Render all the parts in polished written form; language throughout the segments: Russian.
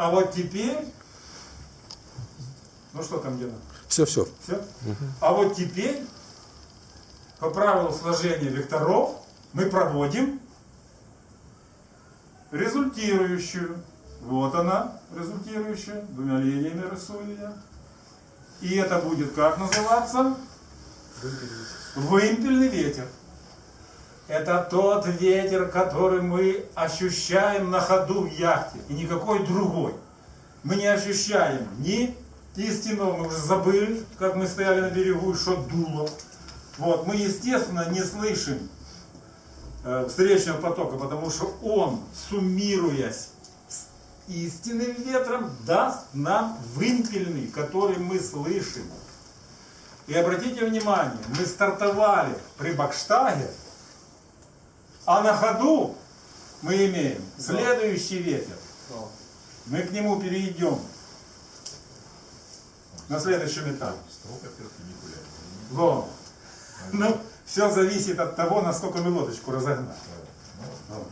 А вот теперь... Ну что там, Гена? Все. Все? А вот теперь, по правилу сложения векторов, мы проводим результирующую. Вот она, результирующая. Двумя линиями рисую я. И это будет как называться? Вымпельный ветер. Это тот ветер, который мы ощущаем на ходу в яхте. И никакой другой. Мы не ощущаем ни истинного, мы уже забыли, как мы стояли на берегу, что дуло. Вот, мы, естественно, не слышим встречного потока, потому что он, суммируясь с истинным ветром, даст нам вымпельный, который мы слышим. И обратите внимание, мы стартовали при Бакштаге, а на ходу мы имеем следующий ветер. Мы к нему перейдем на следующем этапе. Вот. Ну, все зависит от того, насколько мы лодочку разогнали.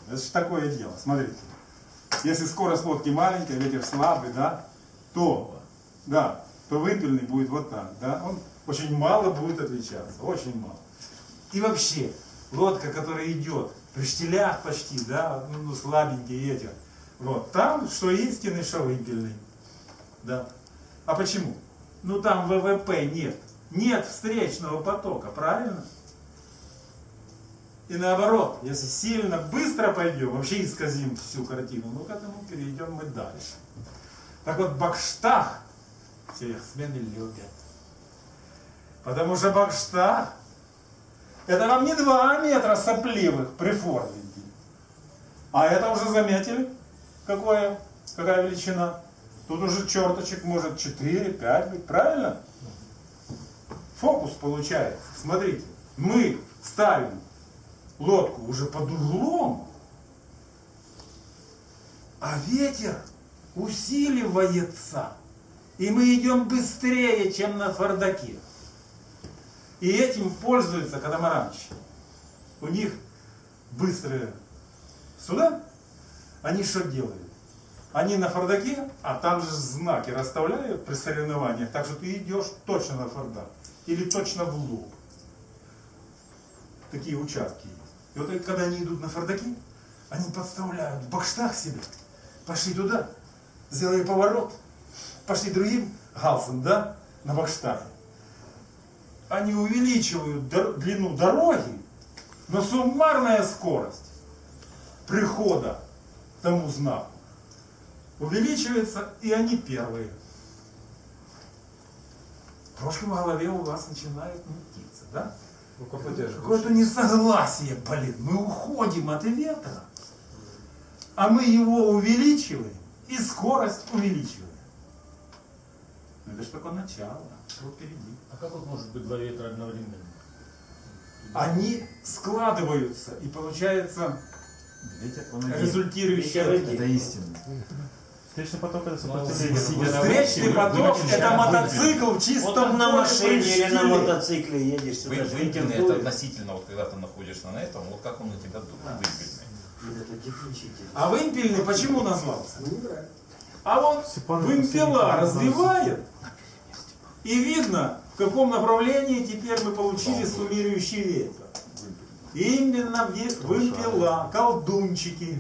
Это же такое дело. Смотрите. Если скорость лодки маленькая, ветер слабый, да, то вымпельный будет вот так. Да? Он очень мало будет отличаться. Очень мало. И вообще, лодка, которая идет при штилях почти, да, ну, слабенький ветер, вот, там что истинный, что вымпельный. Да. А почему? Ну там ВВП нет. Нет встречного потока, правильно? И наоборот, если сильно быстро пойдем, вообще исказим всю картину, ну к этому перейдем мы дальше. Так вот, Бакштаг все яхтсмены любят. Потому что Бакштаг это вам не 2 метра сопливых прифорвинги. А это уже заметили? Какая величина? Тут уже черточек может 4-5 быть, правильно? Фокус получается. Смотрите, мы ставим лодку уже под углом, а ветер усиливается. И мы идем быстрее, чем на фардаке. И этим пользуются катамаранщики. У них быстрые суда. Они что делают? Они на фардаке, а там же знаки расставляют при соревнованиях, так что ты идешь точно на фардак. Или точно в лоб. Такие участки есть. И вот когда они идут на фардаке, они подставляют Бакштаг себе. Пошли туда, сделали поворот, пошли другим галсом, да, на Бакштаге. Они увеличивают длину дороги, но суммарная скорость прихода к тому знаку увеличивается, и они первые. Крошка в голове у вас начинает мутиться, да? Ну, какое-то несогласие, блин. Мы уходим от ветра, а мы его увеличиваем, и скорость увеличиваем. Это же только начало, вот впереди. А как вот может быть 2 ветра одновременно? Они складываются, и получается ветер, результирующий. это истина. Встречный поток это сопротивление. Встречный поток это мотоцикл в чистом Вот на поле машине при или на штиле. мотоцикле едешь сюда. Вымпельный это относительно, вот когда ты находишься на этом, вот как он на тебя дует, вымпельный. А вымпельный почему назвался? А вот вымпела развивает, и видно, в каком направлении теперь мы получили суммирующий ветер. Именно вымпела, колдунчики,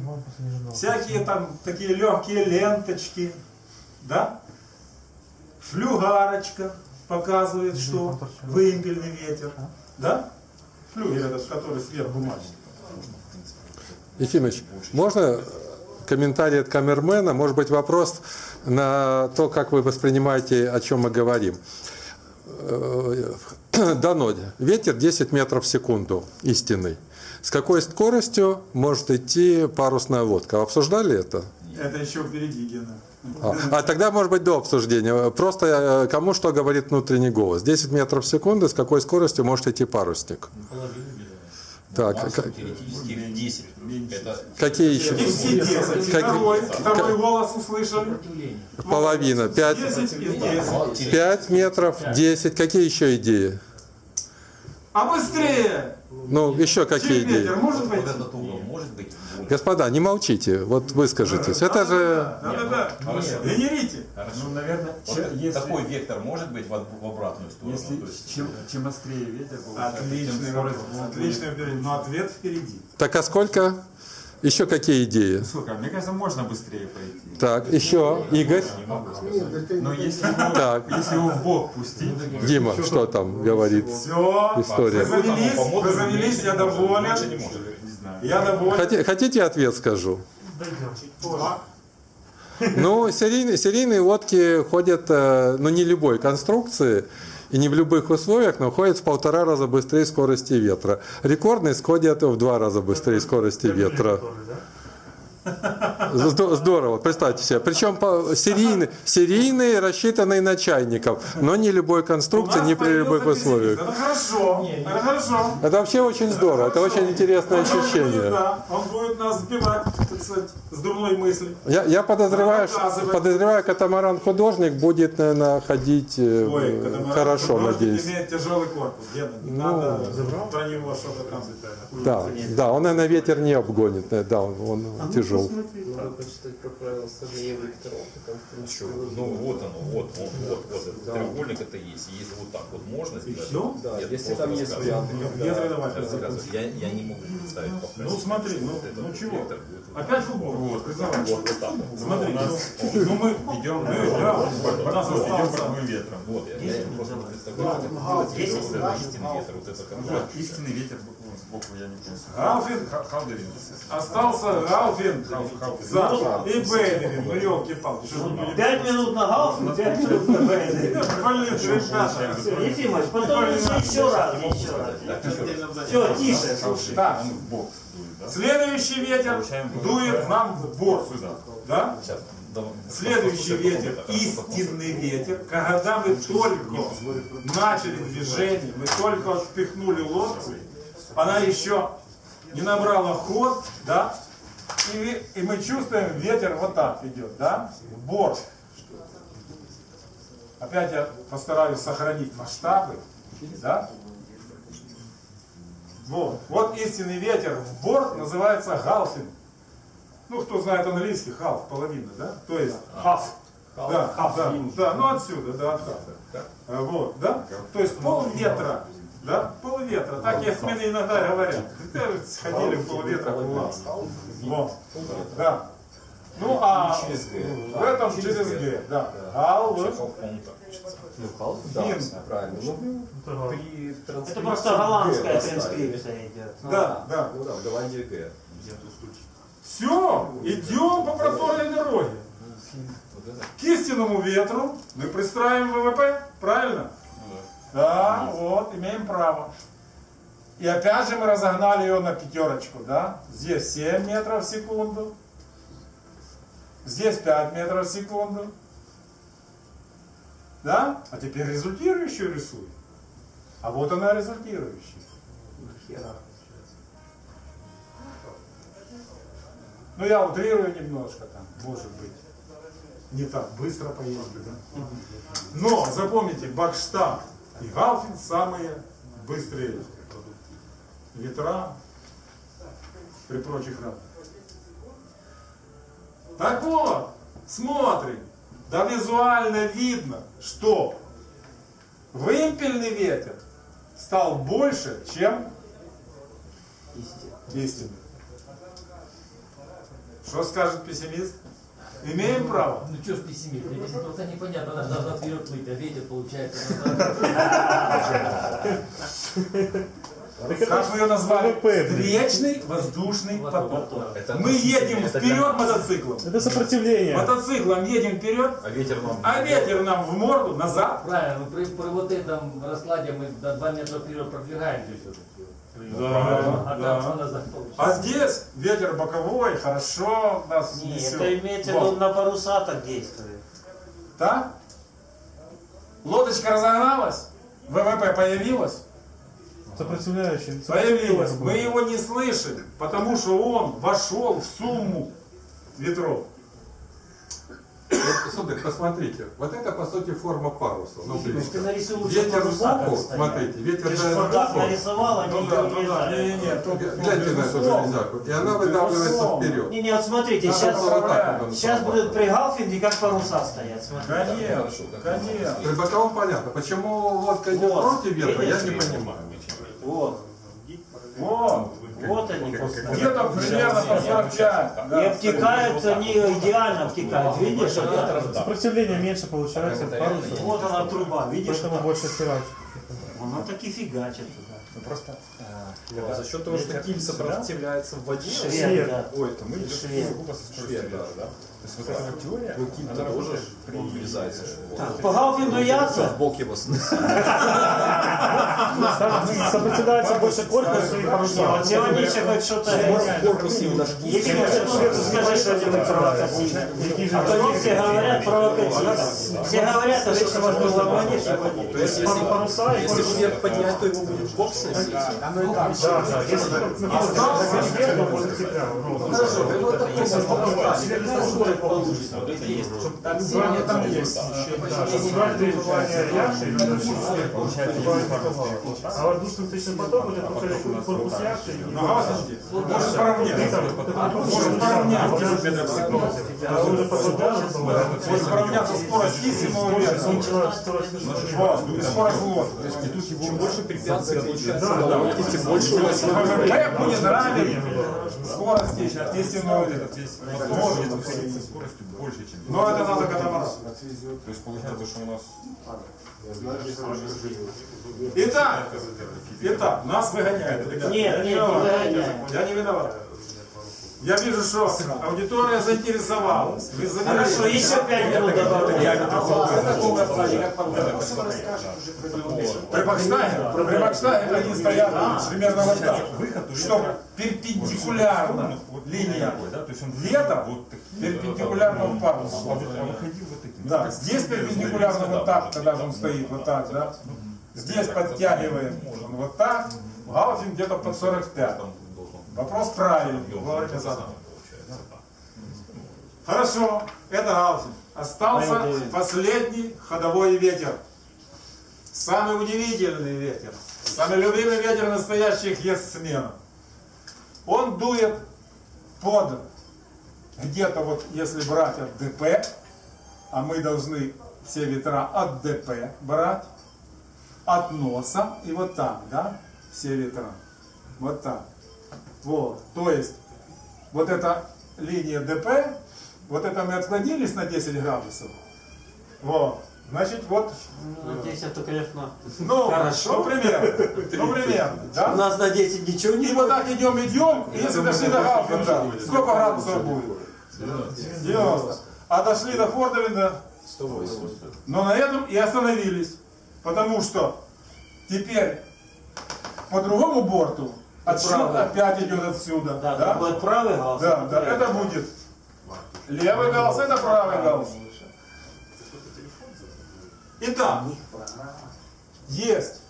всякие там такие легкие ленточки, да? Флюгарочка показывает, что вымпельный ветер, да? Флюгер этот, который сверху мачты. Ефимович, можно комментарий от камермена? Может быть, вопрос на то, как вы воспринимаете, о чем мы говорим. Дано ветер 10 метров в секунду, истинный. С какой скоростью может идти парусная лодка? Обсуждали это? Это еще впереди, Гена. А тогда, может быть, до обсуждения. Просто кому что говорит внутренний голос. 10 метров в секунду, с какой скоростью может идти парусник? Так, теоретически в 10. Это какие еще? И все 10. Второй голос услышали. Половина. 5, 10 из 10. 5 метров, 10. Какие еще идеи? А быстрее! Ну, еще какие Чем идеи? ветер может быть? вот этот угол может быть более Господа, не молчите, вот выскажитесь. Это же... Да. Хорошо. Генерите. Хорошо. Ну, наверное, Вот если, такой вектор может быть в обратную сторону? если То есть, чем острее ветер, отличный, но ответ впереди. Так, а сколько? Еще какие идеи? Слушай, мне кажется, можно быстрее пойти. Так, еще, Игорь. не могу сказать. Но если его в бок пустить, Дима, что там говорит? все, История. вы завелись, я доволен. Больше не может. Не знаю. Я доволен. Хотите ответ скажу? А? Ну, серийные лодки ходят, ну, не любой конструкции и не в любых условиях, но ходят в 1,5 раза быстрее скорости ветра. Рекордные сходят в 2 раза быстрее скорости ветра. Здорово, представьте себе. Причем серийные, рассчитанные на чайников, но не любой конструкции, не при любых условиях. Это хорошо, это хорошо. Это вообще очень здорово, это очень интересное Он будет, ощущение. да, он будет нас сбивать, так сказать, с дурной мысли. Я подозреваю, катамаран художник будет, наверное, ходить Ой, катамаран хорошо, художник надеюсь. имеет тяжелый корпус, Гена, не надо про него что-то там. Да, он, наверное, ветер не обгонит, да, он тяжел. Надо почитать про правила сожжения векторов. Ну вот оно, вот этот треугольник это есть. Если вот так вот можно сделать. Все? Да, Нет, если просто там есть рассказываю. варианты. Ветры давай. Рассказываю. Я не могу представить, как Ну смотри, ну этот чего? вектор будет вот Опять футбол? Вот, признавай. Вот так вот. Смотри, ну мы идем, у нас остался ветром. Вот, я просто не представляю, как это делать. Если вот это истинный ветер, вот это как Истинный ветер сбоку, я не помню. Галфин, Халдерин. остался Галфин, Заш и Бейлевин, ну елки-палки, что же мы не 5 минут на Галфин, 5 минут на Бейли. Блин, ребята. Ефимович, потом еще раз. Все, тише, слушай. Так, В бок дует, да? следующий ветер дует нам в борт. Да? Сейчас. Следующий ветер, истинный ветер, когда мы только начали движение, мы только впихнули лодку, она еще не набрала ход, да, и мы чувствуем, ветер вот так идет, да, в борт. Опять я постараюсь сохранить масштабы, да. Вот истинный ветер в борт называется галфин. Ну, кто знает английский, half, половина, да? То есть half. Да, ну отсюда, да, от half. Вот, да? То есть полветра, да? Полветра. Так ясмены иногда говорят. Сходили в полветра класс. Вот, да. Ну, а в этом через Г, да. Галв. Ну, халф, да, Фин. правильно. Ну, при Это транскрипции просто голландская Г поставили. транскрипция идет. Да. Ну да, в Голландии Г. Все, идем по проторенной дороге. К истинному ветру мы пристраиваем ВВП, правильно? Да, вот, имеем право. И опять же мы разогнали ее на 5, да? Здесь 7 метров в секунду. Здесь 5 метров в секунду. Да? А теперь результирующую рисуй. А вот она результирующая. Ну я утрирую немножко там, может быть. Не так быстро поездили, да? Но запомните, Бакштаг и Галфин самые быстрые ветра при прочих равных. Так вот, смотрим. Да визуально видно, что вымпельный ветер стал больше, чем истинный. Что скажет пессимист? Имеем право. Ну что ж пессимист, мне здесь просто непонятно, она должна вперед плыть, а ветер получается. Как мы ее назвали? Встречный воздушный поток. Мы едем вперед мотоциклом. Это сопротивление. Мотоциклом едем вперед, А ветер нам... в морду назад. Правильно, но при вот этом раскладе мы до 2 метра вперед продвигаемся все-таки. Да, А там назад получается. А здесь ветер боковой, хорошо нас Не, несет. это имеется в Вот. виду на паруса так действует. Так? Лодочка разогналась, ВВП появилась. Сопротивляющий. Появилось. Мы его не слышим, потому что он вошел в сумму ветров. Вот, сударь, посмотрите, вот это по сути форма паруса. Ну, Ты близко. нарисуй лучше Ветер паруса, сбоку, как стоят. смотрите, ветер Ты же дает фордак сбоку. нарисовал, они Ну да, ну да, не не, тут Гляньте на эту железяку, и она выдавливается вперед. Не, вот смотрите, Надо сейчас, было так вот он сейчас срабатывать. будут при галфинге как паруса стоят. Смотрите. Конечно, конечно. При боковом понятно. Почему лодка идет Вот, против ветра, я не видите? понимаю. Вот. Вот. Вот они. Где-то примерно по 45. И обтекают они идеально обтекают. Видишь? Сопротивление меньше получается в парусе. Вот она труба, видишь? Поэтому больше стирать. Она так и фигачит туда. За счет того, что киль сопротивляется в воде. Швед, да. Ой, это мы Швед. швед, да. То есть вот эта вот теория, ну киль тоже он врезается. Так, по галфингу яйца. В бок его Сопротивляется больше корпуса и паруса. Леонидович хоть что-то. корпус именно шкив. Ефимович, ну скажи что-нибудь провокативное. А то не все говорят провокативно. Все говорят, а что вас было ломанешь и водить. То есть если Паруса и если корпус. вверх поднять, то его будет бок сносить. Да, да. Если находится вверх, то может быть прямо. Там есть. Убрать требования яхты, и надо все получается добавить паруса. А воздушно-встречный поток, это только корпус яхты. Может поравняться. Может поравняться. Может поравняться скорость истинного ветра. Вот, и скорость лодки. Чем больше препятствий получается на лодке, тем больше у вас ВВП будет равен скорости от истинного ветра. Скоростью больше, чем... Но это надо катамаран. То есть получается, что у нас... Итак, нас выгоняют. ребята. Нет, не выгоняют. Я не виноват. Я вижу, что аудитория заинтересовалась. Вы Хорошо, занимаетесь. еще 5 минут добавляем. При Бакштайне они стоят примерно вот так, чтобы перпендикулярно линия ветра перпендикулярно парусу. Да, здесь перпендикулярно вот так, когда он стоит, вот так, да. Здесь подтягиваем он вот так, галфинг где-то под 45. Вопрос правильный. Говорите за. Хорошо, это галфинг. Остался последний ходовой ветер. Самый удивительный ветер. Самый любимый ветер настоящих ясменов. Он дует под где-то вот, если брать от ДП, а мы должны все ветра от ДП брать, от носа и вот так, да, все ветра. Вот так. Вот. То есть, вот эта линия ДП, вот это мы отклонились на 10 градусов. Вот. Значит, вот, Надеюсь, это, конечно, ну, хорошо. ну, примерно, да? У нас на 10 ничего И не вот так идем, и если дошли до Галфинда, сколько градусов будет? 90. А дошли до Фордовинда 180. Но на этом и остановились. Потому что теперь по другому борту отсчет опять идет отсюда. Да, Да, это будет правый галс. да, да, это будет левый галс, это правый галс. Итак, есть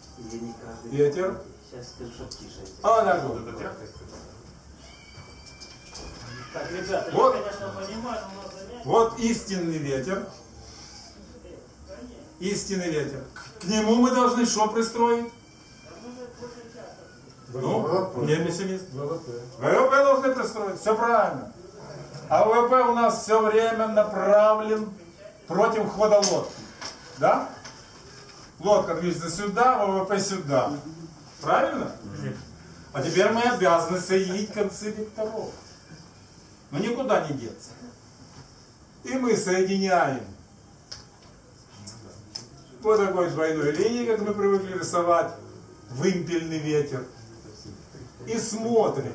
ветер. Сейчас скажу, что тише. А, да, Так, ребята, Вот. я, конечно, понимаю, но у нас занятие. вот истинный ветер. Истинный ветер. К нему мы должны что пристроить? Ну, не пессимист. ВВП должны пристроить. Все правильно. А ВВП у нас все время направлен против хода лодки. Да? Лодка движется сюда, ВВП сюда. Правильно? А теперь мы обязаны соединить концы векторов. Но никуда не деться. И мы соединяем по такой двойной линии, как мы привыкли рисовать, вымпельный ветер. И смотрим.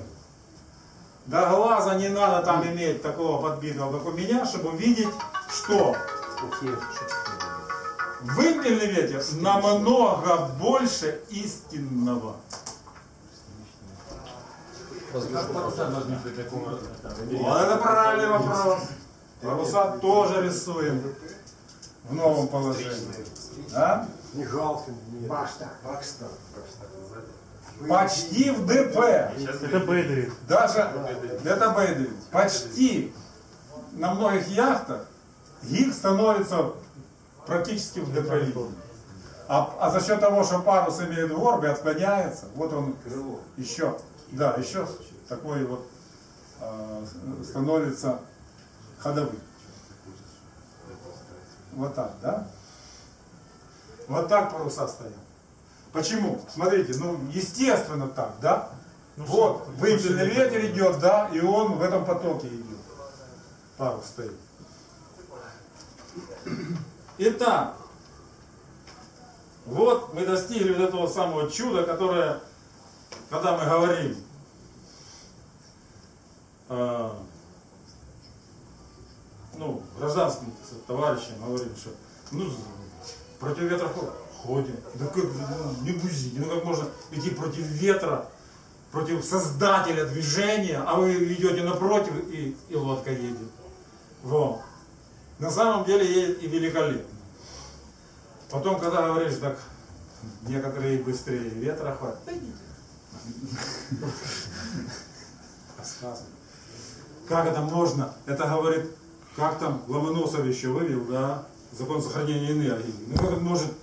До глаза не надо там иметь такого подбитого, как у меня, чтобы увидеть, что вымпельный ветер намного больше истинного. Вот это правильный вопрос. Паруса тоже рисуем в новом положении. Да? Почти в ДП. Это Бейдерит. Даже это Бейдерит. Почти на многих яхтах гик становится практически в деполите. А за счет того, что парус имеет горбы, отклоняется, вот он еще, да, еще такой вот становится ходовым. Вот так, да? Вот так паруса стоят. Почему? Смотрите, ну естественно так, да? Вот, вымпельный ветер идет, да, и он в этом потоке идет. Парус стоит. Итак, вот мы достигли вот этого самого чуда, которое, когда мы говорим, ну, гражданским товарищам говорим, что ну, против ветра ходим. Да как, ну, не бузите, ну как можно идти против ветра, против создателя движения, а вы идете напротив и лодка едет. Вот. На самом деле едет и великолепно. Потом, когда говоришь, так некоторые быстрее ветра хватит, да идите. Рассказывай. Как это можно? Это говорит, как там Ломоносов еще вывел, да, закон сохранения энергии. Ну как это может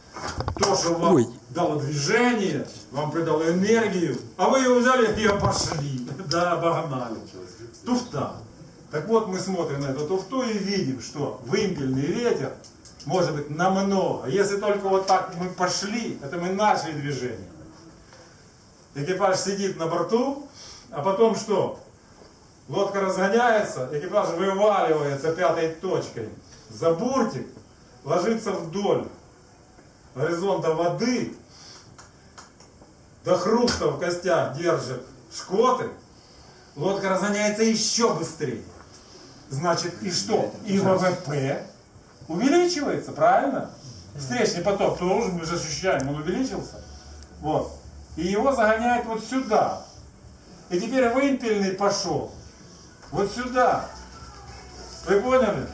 то, что вам дало движение, вам придало энергию, а вы ее взяли и пошли, да, обогнали. Туфта. Так вот мы смотрим на эту туфту и видим, что вымпельный ветер может быть намного. Если только вот так мы пошли, это мы начали движение. Экипаж сидит на борту, а потом что? Лодка разгоняется, экипаж вываливается пятой точкой за бортик, ложится вдоль горизонта воды, до хруста в костях держит шкоты, лодка разгоняется еще быстрее. Значит, и что? И ВВП увеличивается, правильно? Встречный поток тоже, мы же ощущаем, он увеличился. Вот. И его загоняет вот сюда. И теперь вымпельный пошел вот сюда. Вы поняли?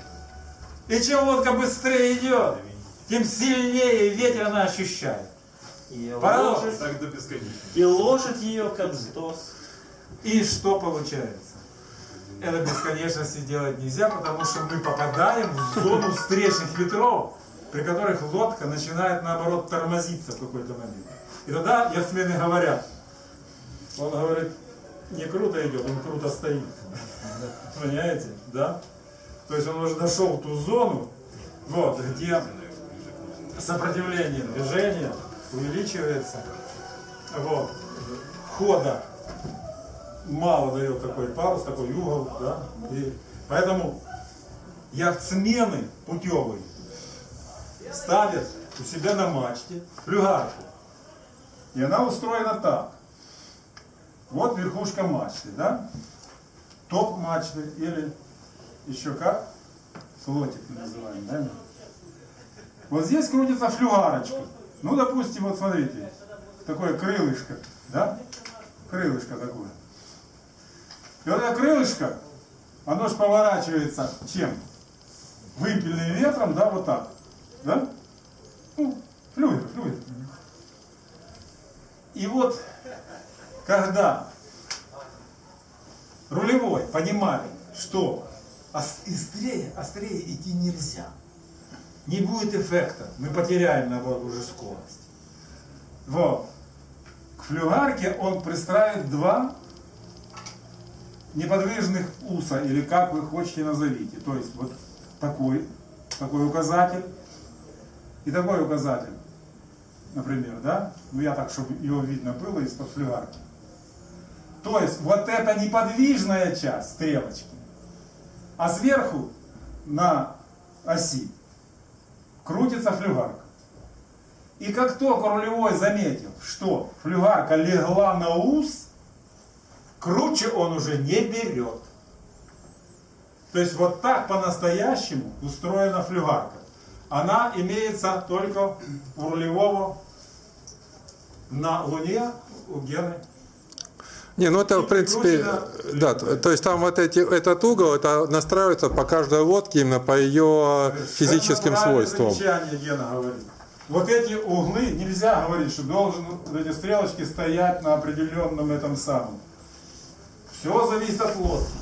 И чем лодка быстрее идет, тем сильнее ветер она ощущает. И Парадокс. Так до бесконечности. и ложит ее как стос. И что получается? Это бесконечности делать нельзя, потому что мы попадаем в зону встречных ветров, при которых лодка начинает наоборот тормозиться в какой-то момент. И тогда ясмены говорят, он говорит, не круто идет, он круто стоит. Понимаете? Да? То есть он уже дошел в ту зону, вот, где сопротивление движения увеличивается, вот, хода мало дает такой парус, такой угол, да? И поэтому яхтсмены путевые ставят у себя на мачте флюгарку. И она устроена так. Вот верхушка мачты, да? Топ мачты или еще как? Флотик мы называем, да? Вот здесь крутится флюгарочка. Ну, допустим, вот смотрите, такое крылышко, да? Крылышко такое. И вот это крылышко, оно же поворачивается чем? Вымпельным ветром, да, вот так. Да? Ну, флюгер. И вот, когда рулевой понимает, что острее идти нельзя, не будет эффекта, мы потеряем, наоборот, уже скорость. Вот. К флюгарке он пристраивает два неподвижных уса, или как вы хотите назовите. То есть вот такой указатель и такой указатель, например, да? Ну я так, чтобы его видно было из-под флюгарки. То есть вот эта неподвижная часть стрелочки, а сверху на оси крутится флюгарка. И как только рулевой заметил, что флюгарка легла на ус, круче он уже не берет. То есть вот так по-настоящему устроена флюгарка. Она имеется только у рулевого на Луне, у Гены. Не, ну это в принципе, да, то есть там вот этот угол, это настраивается по каждой лодке именно по ее физическим свойствам. Замечание Гена говорит. Вот эти углы, нельзя говорить, что должны эти стрелочки стоять на определенном этом самом. Все зависит от лодки.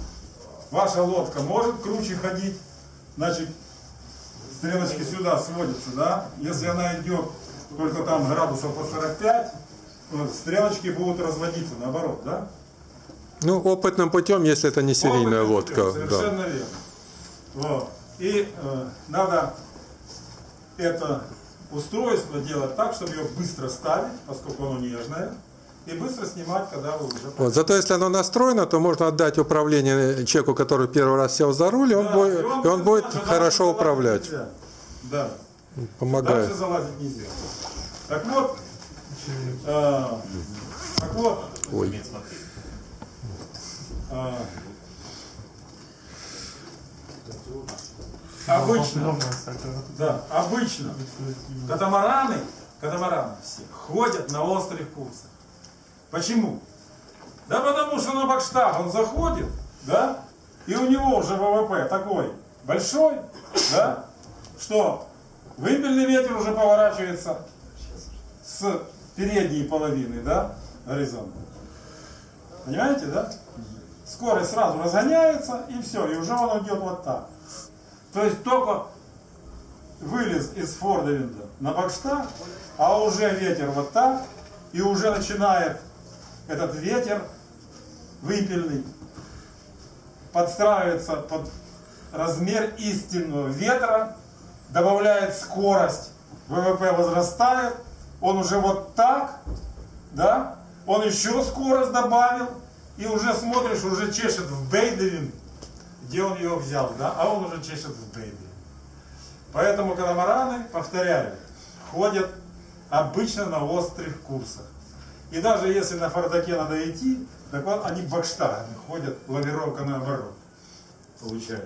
Ваша лодка может круче ходить, значит, стрелочки сюда сводятся, да? Если она идет только там градусов по 45, стрелочки будут разводиться наоборот, да? Ну, опытным путем, если это не серийная Опытным лодка. путем, Да. совершенно верно. Вот. И надо это устройство делать так, чтобы ее быстро ставить, поскольку оно нежное, и быстро снимать, когда вы уже... Вот. Зато если оно настроено, то можно отдать управление человеку, который первый раз сел за руль, и он, Да, будет, и он будет знать, что хорошо дальше управлять. залазить нельзя. Да. Помогает. Дальше залазить нельзя. Так вот, Ой. Уметь смотреть. Обычно, да, обычно катамараны все ходят на острых курсах. Почему? Да потому что на Бакштаг он заходит, да, и у него уже ВВП такой большой, да, что вымпельный ветер уже поворачивается с передней половины, да, горизонта. Понимаете, да? Скорость сразу разгоняется, и все, и уже он идет вот так. То есть только вылез из Фордовинда на Бакштаг, а уже ветер вот так, и уже начинает этот ветер вымпельный подстраивается под размер истинного ветра, добавляет скорость, ВВП возрастает, он уже вот так, да, он еще скорость добавил, и уже смотришь, уже чешет в Бейдевин, где он ее взял, да, а он уже чешет в Бейдевин. Поэтому катамараны, повторяю, ходят обычно на острых курсах. И даже если на Фардаке надо идти, так вот они бакштагами ходят, лавировка наоборот. Получается.